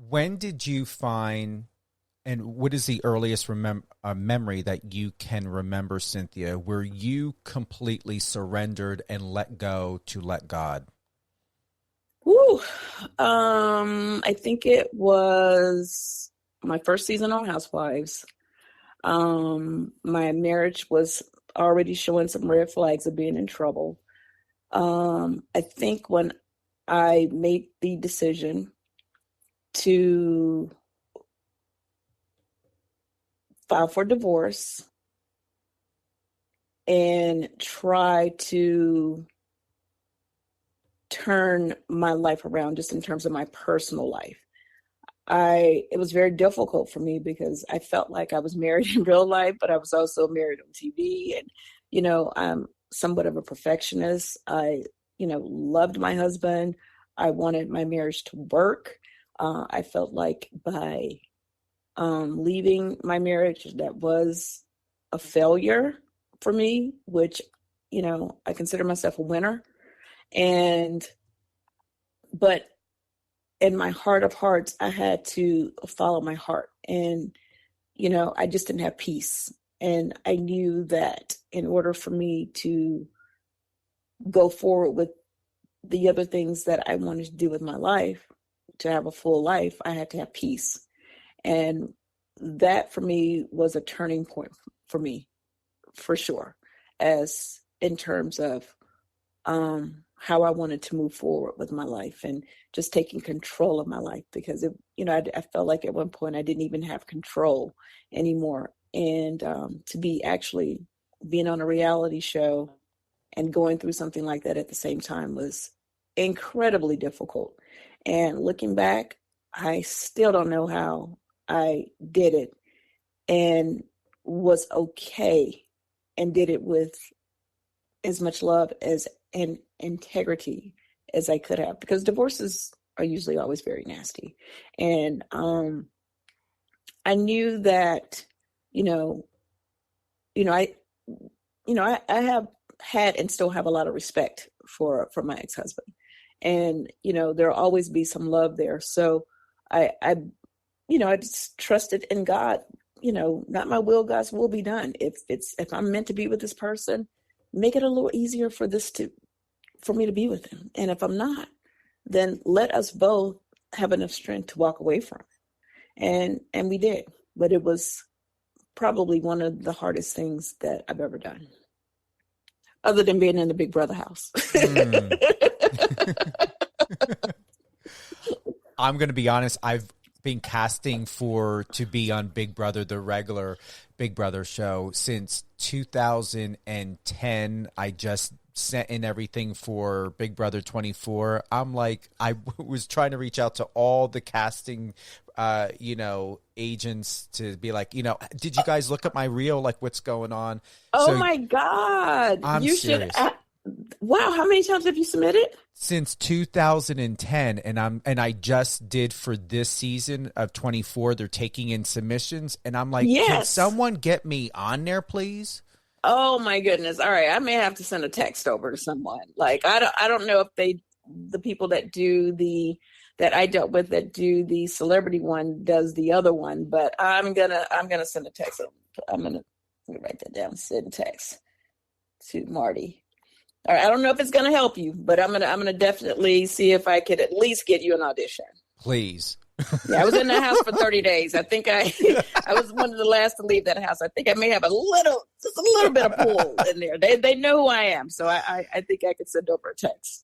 When did you find, and what is the earliest memory that you can remember, Cynthia, where you completely surrendered and let go to let God? Woo. I think it was my first season on Housewives. My marriage was already showing some red flags of being in trouble. I think when I made the decision to file for divorce and try to turn my life around just in terms of my personal life. It was very difficult for me because I felt like I was married in real life, but I was also married on TV. And, I'm somewhat of a perfectionist. I, loved my husband. I wanted my marriage to work. I felt like by leaving my marriage, that was a failure for me, which, I consider myself a winner. But in my heart of hearts, I had to follow my heart. And, I just didn't have peace. And I knew that in order for me to go forward with the other things that I wanted to do with my life, to have a full life, I had to have peace. And that for me was a turning point for me, for sure, as in terms of how I wanted to move forward with my life and just taking control of my life, because I felt like at one point I didn't even have control anymore. And to be actually being on a reality show and going through something like that at the same time was incredibly difficult. And looking back, I still don't know how I did it and was okay and did it with as much love and integrity as I could have, because divorces are usually always very nasty. And I knew that, I have had and still have a lot of respect for my ex-husband. And, there'll always be some love there. So I just trusted in God, not my will, God's will be done. If I'm meant to be with this person, make it a little easier for me to be with him. And if I'm not, then let us both have enough strength to walk away from it. And we did, but it was probably one of the hardest things that I've ever done, other than being in the Big Brother house. I'm going to be honest. I've been casting to be on Big Brother, the regular Big Brother show, since 2010. I just sent in everything for Big Brother 24. I was trying to reach out to all the casting, agents to be like, did you guys look at my reel? Like, what's going on? Oh my God. I'm serious. Wow. How many times have you submitted? Since 2010, and I just did for this season of 24. They're taking in submissions, and I'm like, yes. Can someone get me on there, please? Oh my goodness! All right, I may have to send a text over to someone. Like I don't know if the people that I dealt with that do the celebrity one does the other one, but I'm gonna send a text. I'm gonna write that down. Send text to Marty. All right, I don't know if it's gonna help you, but I'm gonna definitely see if I could at least get you an audition. Please. Yeah, I was in that house for 30 days. I think I was one of the last to leave that house. I think I may have just a little bit of pull in there. They know who I am, so I think I could send over a text.